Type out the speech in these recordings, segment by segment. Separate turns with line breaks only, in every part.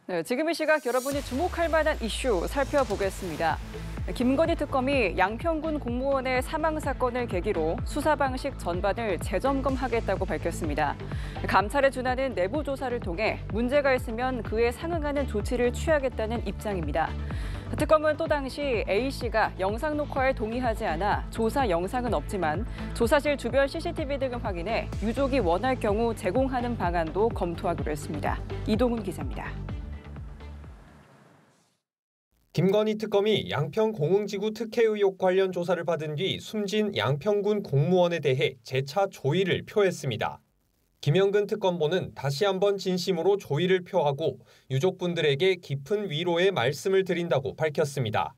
네, 지금 이 시각 여러분이 주목할 만한 이슈 살펴보겠습니다. 김건희 특검이 양평군 공무원의 사망 사건을 계기로 수사 방식 전반을 재점검하겠다고 밝혔습니다. 감찰에 준하는 내부 조사를 통해 문제가 있으면 그에 상응하는 조치를 취하겠다는 입장입니다. 특검은 또 당시 A씨가 영상 녹화에 동의하지 않아 조사 영상은 없지만 조사실 주변 CCTV 등을 확인해 유족이 원할 경우 제공하는 방안도 검토하기로 했습니다. 이동훈 기자입니다.
김건희 특검이 양평 공흥지구 특혜 의혹 관련 조사를 받은 뒤 숨진 양평군 공무원에 대해 재차 조의를 표했습니다. 김영근 특검보는 다시 한번 진심으로 조의를 표하고 유족분들에게 깊은 위로의 말씀을 드린다고 밝혔습니다.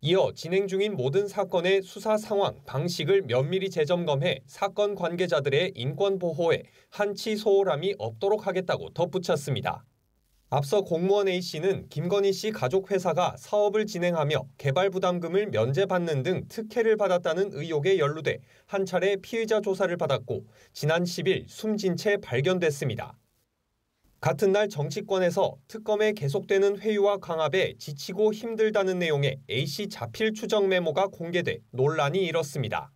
이어 진행 중인 모든 사건의 수사 상황, 방식을 면밀히 재점검해 사건 관계자들의 인권 보호에 한치 소홀함이 없도록 하겠다고 덧붙였습니다. 앞서 공무원 A씨는 김건희 씨 가족 회사가 사업을 진행하며 개발 부담금을 면제받는 등 특혜를 받았다는 의혹에 연루돼 한 차례 피의자 조사를 받았고 지난 10일 숨진 채 발견됐습니다. 같은 날 정치권에서 특검의 계속되는 회유와 강압에 지치고 힘들다는 내용의 A씨 자필 추정 메모가 공개돼 논란이 일었습니다.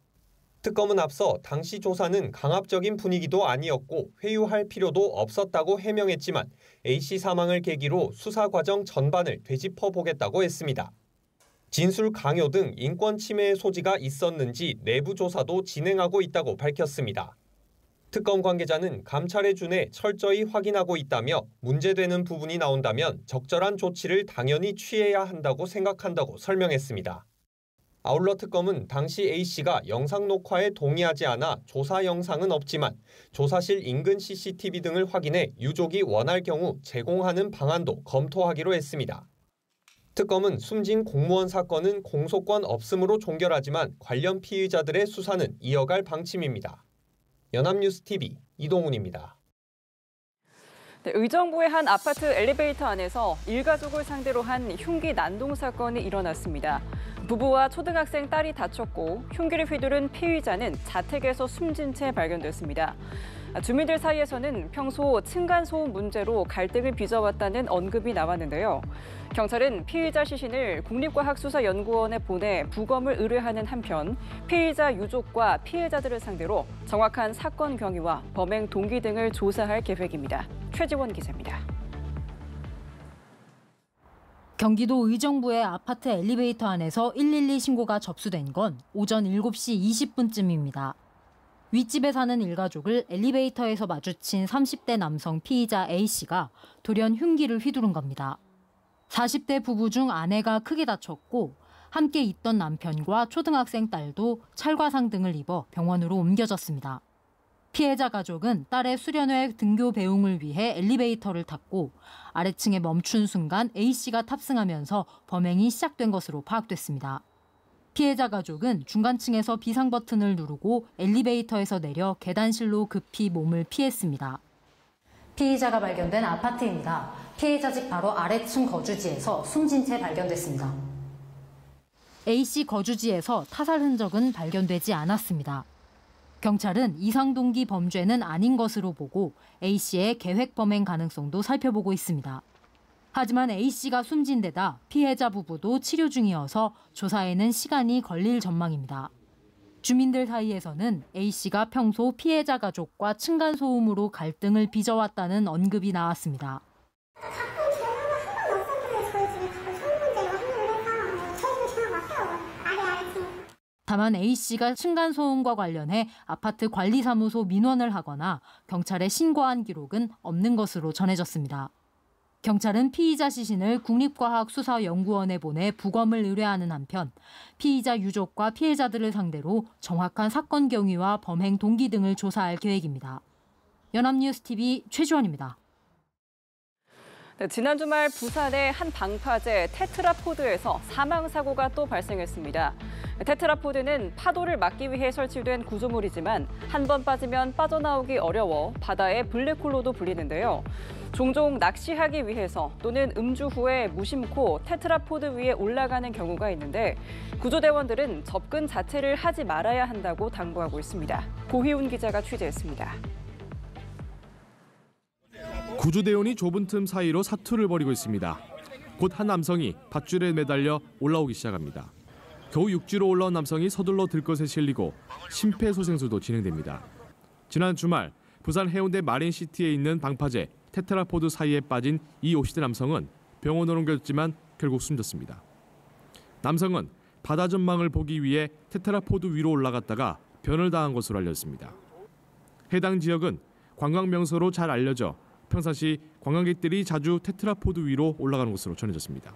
특검은 앞서 당시 조사는 강압적인 분위기도 아니었고 회유할 필요도 없었다고 해명했지만 A씨 사망을 계기로 수사 과정 전반을 되짚어보겠다고 했습니다. 진술 강요 등 인권 침해의 소지가 있었는지 내부 조사도 진행하고 있다고 밝혔습니다. 특검 관계자는 감찰에 준해 철저히 확인하고 있다며 문제되는 부분이 나온다면 적절한 조치를 당연히 취해야 한다고 생각한다고 설명했습니다. 아울러 특검은 당시 A씨가 영상 녹화에 동의하지 않아 조사 영상은 없지만 조사실 인근 CCTV 등을 확인해 유족이 원할 경우 제공하는 방안도 검토하기로 했습니다. 특검은 숨진 공무원 사건은 공소권 없음으로 종결하지만 관련 피의자들의 수사는 이어갈 방침입니다. 연합뉴스TV 이동훈입니다.
네, 의정부의 한 아파트 엘리베이터 안에서 일가족을 상대로 한 흉기 난동 사건이 일어났습니다. 부부와 초등학생 딸이 다쳤고 흉기를 휘두른 피의자는 자택에서 숨진 채 발견됐습니다. 주민들 사이에서는 평소 층간소음 문제로 갈등을 빚어왔다는 언급이 나왔는데요. 경찰은 피의자 시신을 국립과학수사연구원에 보내 부검을 의뢰하는 한편 피의자 유족과 피해자들을 상대로 정확한 사건 경위와 범행 동기 등을 조사할 계획입니다. 최지원 기자입니다.
경기도 의정부의 아파트 엘리베이터 안에서 112 신고가 접수된 건 오전 7시 20분쯤입니다. 윗집에 사는 일가족을 엘리베이터에서 마주친 30대 남성 피의자 A씨가 돌연 흉기를 휘두른 겁니다. 40대 부부 중 아내가 크게 다쳤고 함께 있던 남편과 초등학생 딸도 찰과상 등을 입어 병원으로 옮겨졌습니다. 피해자 가족은 딸의 수련회 등교 배웅을 위해 엘리베이터를 탔고 아래층에 멈춘 순간 A씨가 탑승하면서 범행이 시작된 것으로 파악됐습니다. 피해자 가족은 중간층에서 비상 버튼을 누르고 엘리베이터에서 내려 계단실로 급히 몸을 피했습니다. 피의자가 발견된 아파트입니다. 피해자 집 바로 아래층 거주지에서 숨진 채 발견됐습니다. A씨 거주지에서 타살 흔적은 발견되지 않았습니다. 경찰은 이상동기 범죄는 아닌 것으로 보고 A씨의 계획 범행 가능성도 살펴보고 있습니다. 하지만 A씨가 숨진 데다 피해자 부부도 치료 중이어서 조사에는 시간이 걸릴 전망입니다. 주민들 사이에서는 A씨가 평소 피해자 가족과 층간소음으로 갈등을 빚어왔다는 언급이 나왔습니다. 다만 A씨가 층간소음과 관련해 아파트 관리사무소 민원을 하거나 경찰에 신고한 기록은 없는 것으로 전해졌습니다. 경찰은 피의자 시신을 국립과학수사연구원에 보내 부검을 의뢰하는 한편 피의자 유족과 피해자들을 상대로 정확한 사건 경위와 범행 동기 등을 조사할 계획입니다. 연합뉴스TV 최주원입니다.
네, 지난 주말 부산의 한 방파제 테트라포드에서 사망 사고가 또 발생했습니다. 테트라포드는 파도를 막기 위해 설치된 구조물이지만 한 번 빠지면 빠져나오기 어려워 바다의 블랙홀로도 불리는데요. 종종 낚시하기 위해서 또는 음주 후에 무심코 테트라포드 위에 올라가는 경우가 있는데 구조대원들은 접근 자체를 하지 말아야 한다고 당부하고 있습니다. 고희훈 기자가 취재했습니다.
구조대원이 좁은 틈 사이로 사투를 벌이고 있습니다. 곧 한 남성이 밧줄에 매달려 올라오기 시작합니다. 겨우 육지로 올라온 남성이 서둘러 들것에 실리고 심폐소생술도 진행됩니다. 지난 주말 부산 해운대 마린시티에 있는 방파제 테트라포드 사이에 빠진 이 50대 남성은 병원으로 옮겨졌지만 결국 숨졌습니다. 남성은 바다 전망을 보기 위해 테트라포드 위로 올라갔다가 변을 당한 것으로 알려졌습니다. 해당 지역은 관광 명소로 잘 알려져 평상시 관광객들이 자주 테트라포드 위로 올라가는 곳으로 전해졌습니다.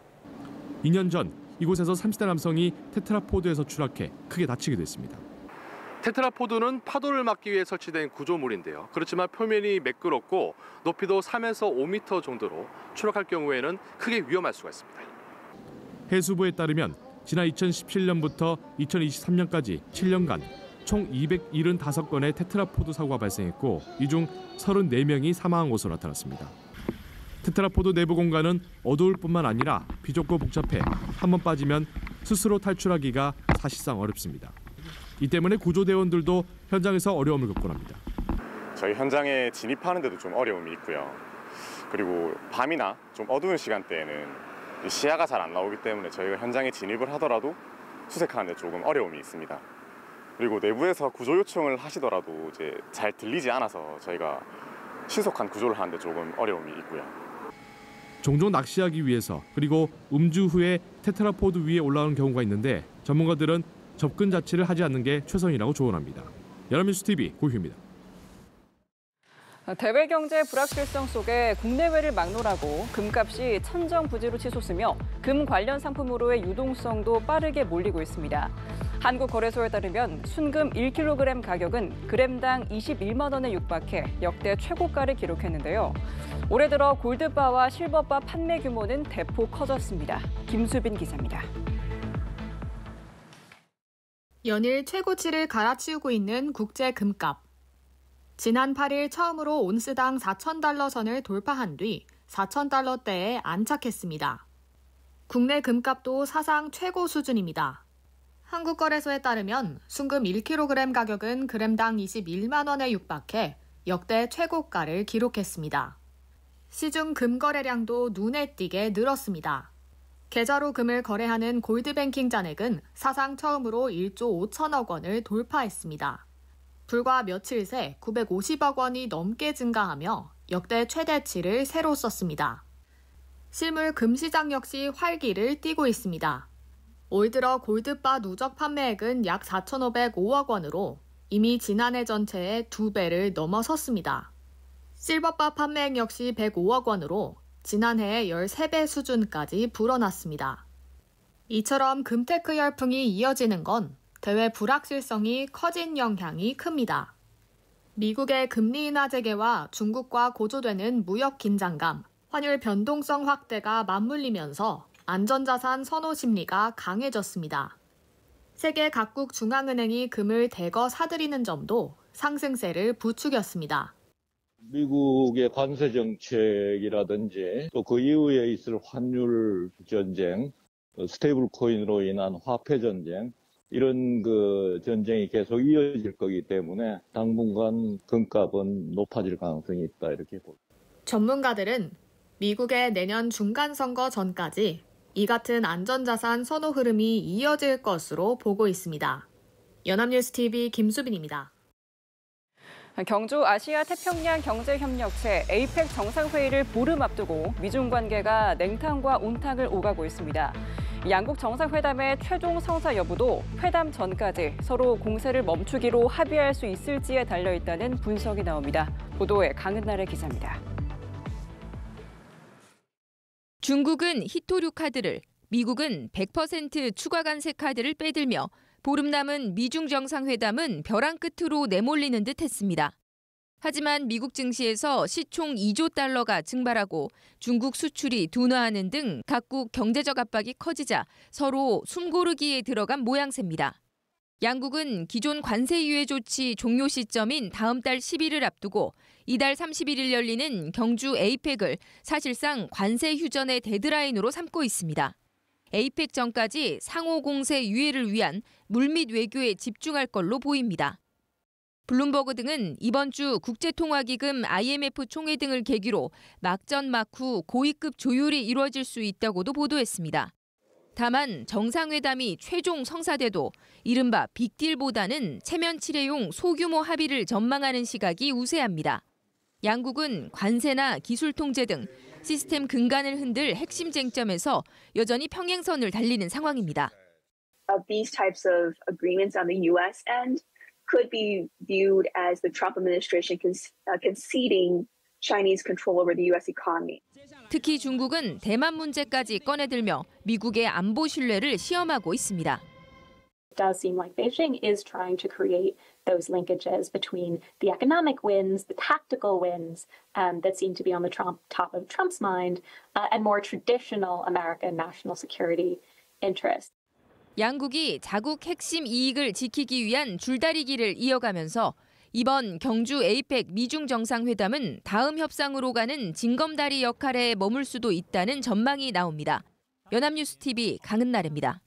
2년 전 이곳에서 30대 남성이 테트라포드에서 추락해 크게 다치기도 했습니다.
테트라포드는 파도를 막기 위해 설치된 구조물인데요. 그렇지만 표면이 매끄럽고 높이도 3에서 5m 정도로 추락할 경우에는 크게 위험할 수가 있습니다.
해수부에 따르면 지난 2017년부터 2023년까지 7년간 총 275건의 테트라포드 사고가 발생했고 이 중 34명이 사망한 것으로 나타났습니다. 테트라포드 내부 공간은 어두울 뿐만 아니라 비좁고 복잡해 한번 빠지면 스스로 탈출하기가 사실상 어렵습니다. 이 때문에 구조대원들도 현장에서 어려움을 겪곤 합니다.
저희 현장에 진입하는 데도 좀 어려움이 있고요. 그리고 밤이나 좀 어두운 시간대에는 시야가 잘 안 나오기 때문에 저희가 현장에 진입을 하더라도 수색하는 데 조금 어려움이 있습니다. 그리고 내부에서 구조 요청을 하시더라도 이제 잘 들리지 않아서 저희가 신속한 구조를 하는데 조금 어려움이 있고요.
종종 낚시하기 위해서 그리고 음주 후에 테트라포드 위에 올라오는 경우가 있는데 전문가들은 접근 자체를 하지 않는 게 최선이라고 조언합니다. 연합뉴스TV 고휴입니다.
대외 경제 불확실성 속에 국내외를 막론하고 금값이 천정부지로 치솟으며 금 관련 상품으로의 유동성도 빠르게 몰리고 있습니다. 한국거래소에 따르면 순금 1kg 가격은 그램당 21만 원에 육박해 역대 최고가를 기록했는데요. 올해 들어 골드바와 실버바 판매 규모는 대폭 커졌습니다. 김수빈 기자입니다.
연일 최고치를 갈아치우고 있는 국제 금값. 지난 8일 처음으로 온스당 4,000달러 선을 돌파한 뒤 4,000달러대에 안착했습니다. 국내 금값도 사상 최고 수준입니다. 한국거래소에 따르면 순금 1kg 가격은 그램당 21만 원에 육박해 역대 최고가를 기록했습니다. 시중 금 거래량도 눈에 띄게 늘었습니다. 계좌로 금을 거래하는 골드뱅킹 잔액은 사상 처음으로 1조 5천억 원을 돌파했습니다. 불과 며칠 새 950억 원이 넘게 증가하며 역대 최대치를 새로 썼습니다. 실물 금 시장 역시 활기를 띠고 있습니다. 올 들어 골드바 누적 판매액은 약 4,505억 원으로 이미 지난해 전체의 2배를 넘어섰습니다. 실버바 판매액 역시 105억 원으로 지난해의 13배 수준까지 불어났습니다. 이처럼 금테크 열풍이 이어지는 건 대외 불확실성이 커진 영향이 큽니다. 미국의 금리 인하 재개와 중국과 고조되는 무역 긴장감, 환율 변동성 확대가 맞물리면서 안전자산 선호 심리가 강해졌습니다. 세계 각국 중앙은행이 금을 대거 사들이는 점도 상승세를 부추겼습니다.
미국의 관세 정책이라든지 또 그 이후에 있을 환율 전쟁, 스테이블 코인으로 인한 화폐 전쟁, 이런 전쟁이 계속 이어질 거기 때문에 당분간 금값은 높아질 가능성이 있다 이렇게 봅니다.
전문가들은 미국의 내년 중간선거 전까지 이 같은 안전자산 선호 흐름이 이어질 것으로 보고 있습니다. 연합뉴스TV 김수빈입니다.
경주 아시아 태평양 경제협력체 APEC 정상회의를 보름 앞두고 미중 관계가 냉탕과 온탕을 오가고 있습니다. 양국 정상회담의 최종 성사 여부도 회담 전까지 서로 공세를 멈추기로 합의할 수 있을지에 달려있다는 분석이 나옵니다. 보도에 강은나래 기자입니다.
중국은 히토류 카드를, 미국은 100% 추가 관세 카드를 빼들며 보름 남은 미중 정상회담은 벼랑 끝으로 내몰리는 듯 했습니다. 하지만 미국 증시에서 시총 2조 달러가 증발하고 중국 수출이 둔화하는 등 각국 경제적 압박이 커지자 서로 숨고르기에 들어간 모양새입니다. 양국은 기존 관세 유예 조치 종료 시점인 다음 달 10일을 앞두고 이달 31일 열리는 경주 APEC을 사실상 관세 휴전의 데드라인으로 삼고 있습니다. APEC 전까지 상호 공세 유예를 위한 물밑 외교에 집중할 걸로 보입니다. 블룸버그 등은 이번 주 국제통화기금 IMF 총회 등을 계기로 막전막후 고위급 조율이 이루어질 수 있다고도 보도했습니다. 다만 정상회담이 최종 성사돼도 이른바 빅딜보다는 체면 치레용 소규모 합의를 전망하는 시각이 우세합니다. 양국은 관세나 기술 통제 등 시스템 근간을 흔들 핵심 쟁점에서 여전히 평행선을 달리는 상황입니다.
These types of agreements on the U.S. end could be viewed as the Trump administration conceding Chinese control over the U.S. economy.
특히 중국은 대만 문제까지 꺼내들며 미국의 안보 신뢰를 시험하고 있습니다.
It does seem like Beijing is trying to create those linkages between the economic wins, the tactical wins that seem to be on the top of Trump's mind, and more traditional American national security interests.
양국이 자국 핵심 이익을 지키기 위한 줄다리기를 이어가면서 이번 경주 에이펙 미중 정상회담은 다음 협상으로 가는 징검다리 역할에 머물 수도 있다는 전망이 나옵니다. 연합뉴스 TV 강은나래입니다.